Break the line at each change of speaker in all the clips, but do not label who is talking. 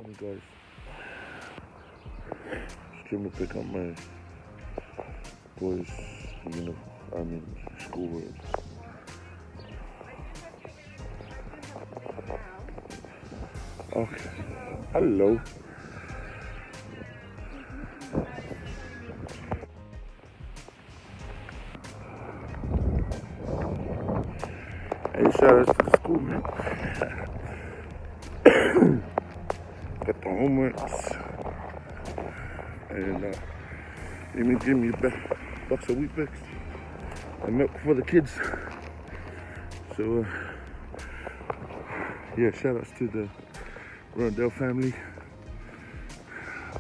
morning, guys. Just came to pick up my boys' schoolwork. Okay. Hello. Hey, shout out to the school, man. Got the homeworks. And even give me a box of Weet-Bix and milk for the kids. So, yeah, shout outs to the Rondell family.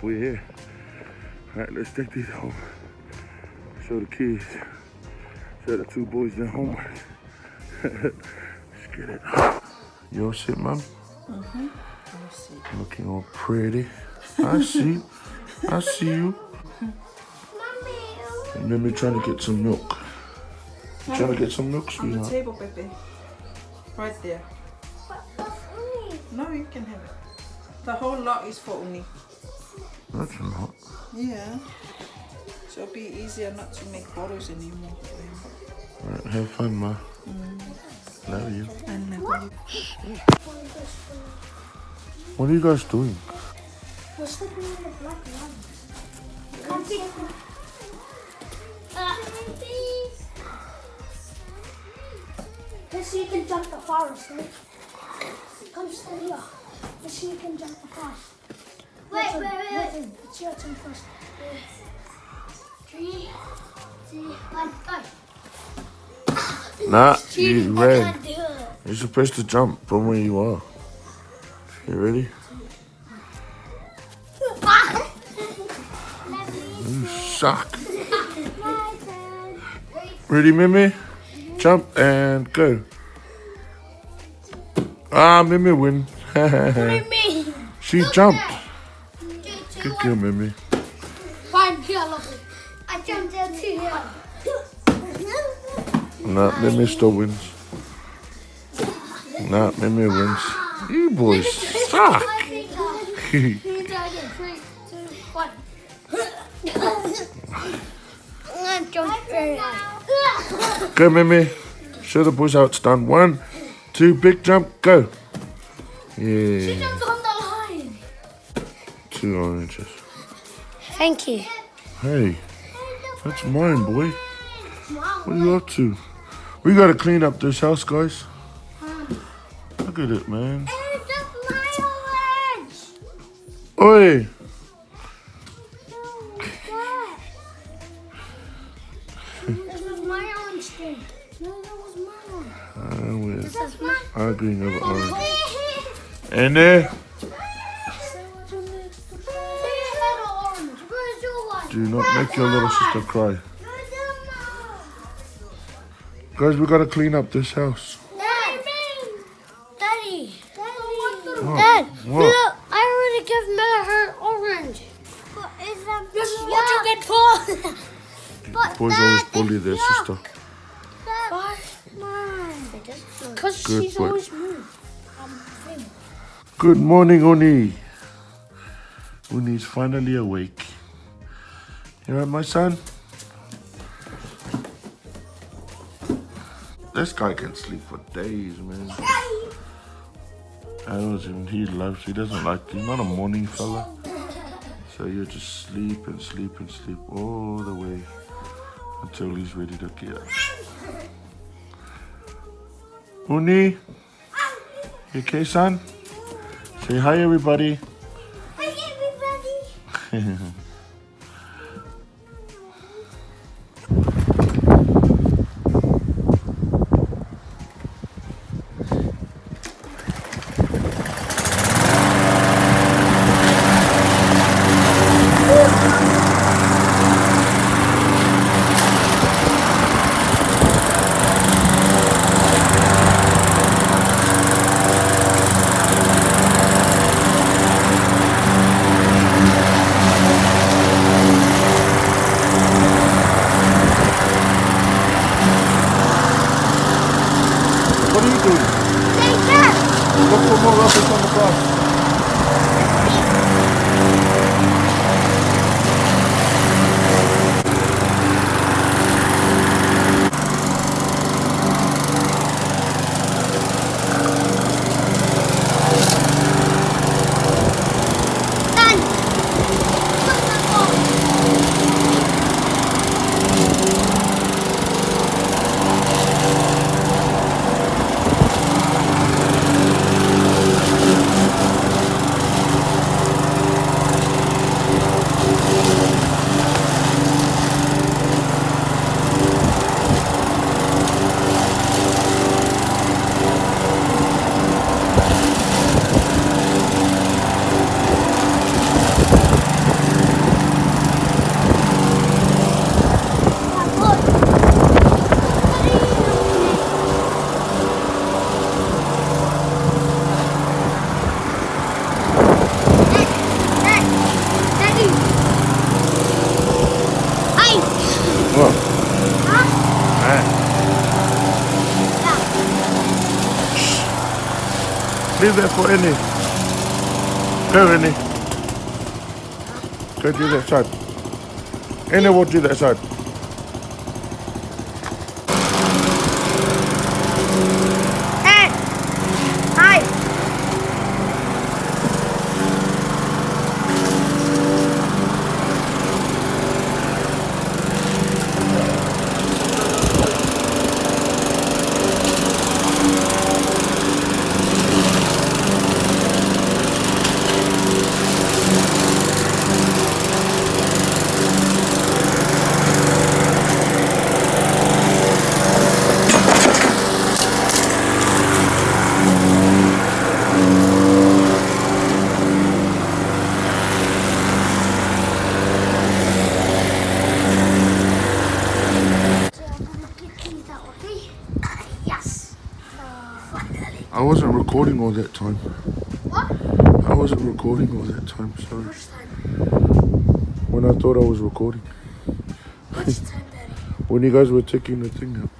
We're here. Alright, let's take these home. Show the kids. Show the two boys their homework. Let's get it. You all sit, Mum?
Mm-hmm.
Looking all pretty. I see. I see you. And then we're trying to get some milk. Trying to get some milk, sweetheart?
On the table, baby. Right there. No, you can have it. The whole lot is for Uni.
That's a lot.
Yeah. So it'll be easier not to make bottles anymore.
Alright, have fun, Ma. Love you.
I love you.
What are you guys doing?
We're sleeping in the black one. Come see. Let's see you can jump the forest, right? Come stay here. Let's see you can jump the forest. Wait. It's your turn first. 3, 2, 1, go.
Nah, you ran. You're supposed to jump from where you are. You ready? You suck. Ready, Mimi? Jump and go. Ah, Mimi win. She jumped. Good girl, Mimi.
Fine, here, lovely. I jumped there too.
Nah, Mimi still wins. Nah, Mimi wins. You boys suck. Go, Mimi. Show the boys how it's done. 1, 2, big jump, go. Yeah.
She jumped on the line.
2 oranges.
Thank you.
Hey, that's mine, boy. What are you up to? We gotta clean up this house, guys. Look at it, man.
That's my orange.
Oi!
This was my orange thing. No, that was my one.
We're
That's mine.
arguing over orange. And there. Do not make your little sister cry. Guys, we gotta clean up this house.
Daddy.
What?
Dad,
What?
look, I already gave Mela her orange. This is what you get for.
Boys always bully their sister.
Because
Good
she's
boy.
always moved.
Good morning, Uni. Uni's finally awake. You alright, my son? This guy can sleep for days, man. He doesn't like, he's not a morning fella. So you just sleep and sleep and sleep all the way until he's ready to get up. Uni, you okay, son? Say hi, everybody.
Hi, everybody.
do that for Annie. Go, Annie. Go do that side. Annie will do that side.
Hey! Hi! Yes! Finally.
I wasn't recording all that time.
What?
I wasn't recording all that time, sorry.
Which time?
When I thought I was recording.
Which time, Daddy?
When you guys were taking the thing out.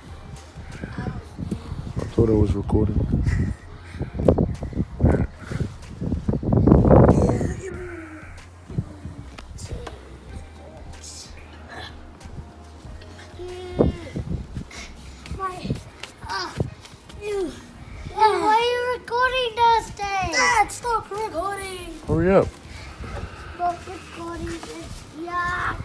I thought I was recording.
Why are you recording this day? Dad, stop recording.
Hurry up.
Stop recording this. Yeah.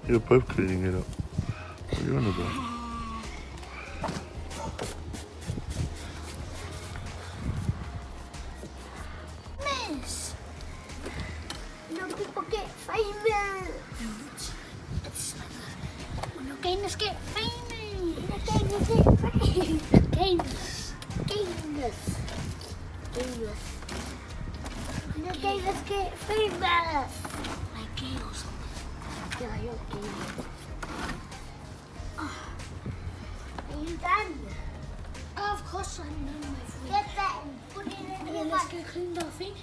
You're both cleaning it up. What are you on about?
Famous. You know, people get famous. When the gamers get famous. The gamers get famous. Gamers. When the gamers get famous. Like gay or something. Yeah, you're gay. Are you done? Oh, of course I'm done, my friend. Get that and put it in the let's go clean the thing.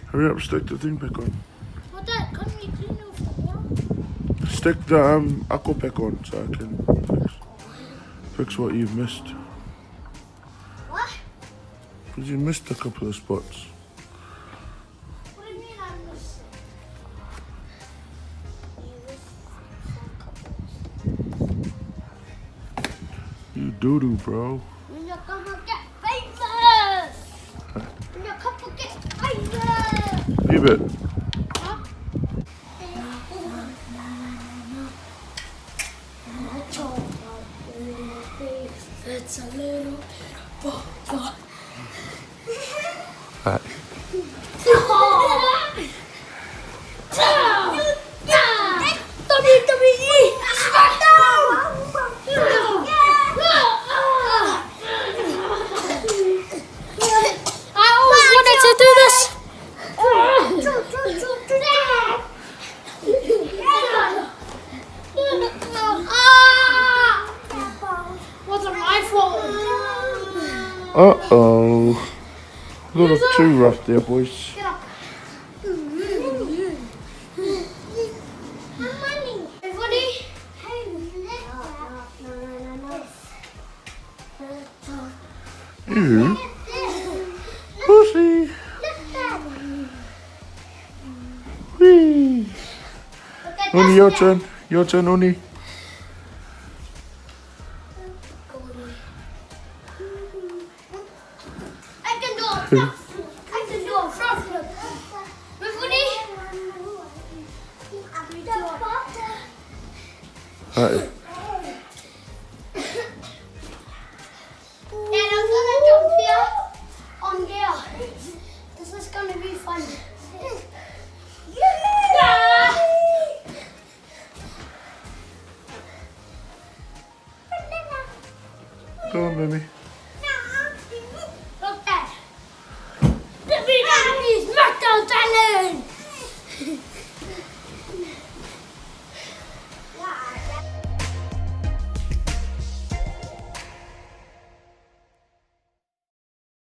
Hurry up, stick the thing back on.
Well, Dad, can't you clean off the water?
Stick the aqua pack on so I can fix what you've missed.
What?
Because you missed a couple of spots.
What do you mean I missed it? You missed some
You doo-doo, bro.
when you're gonna get famous! When you're gonna get famous!
Leave it.
Huh? It's a little bit of
Right.
WWE! SmackDown! I always wanted to do this. Wasn't my fault.
Uh-oh. A little too rough there, boys.
Get up. Everybody?
You? Pussy. Whee. Uni, your turn. Your turn, Uni.
I can do a front flip. I can do a front flip. Everybody?
Right.
And I'm gonna jump here on there. This is gonna be fun.
Go on, baby.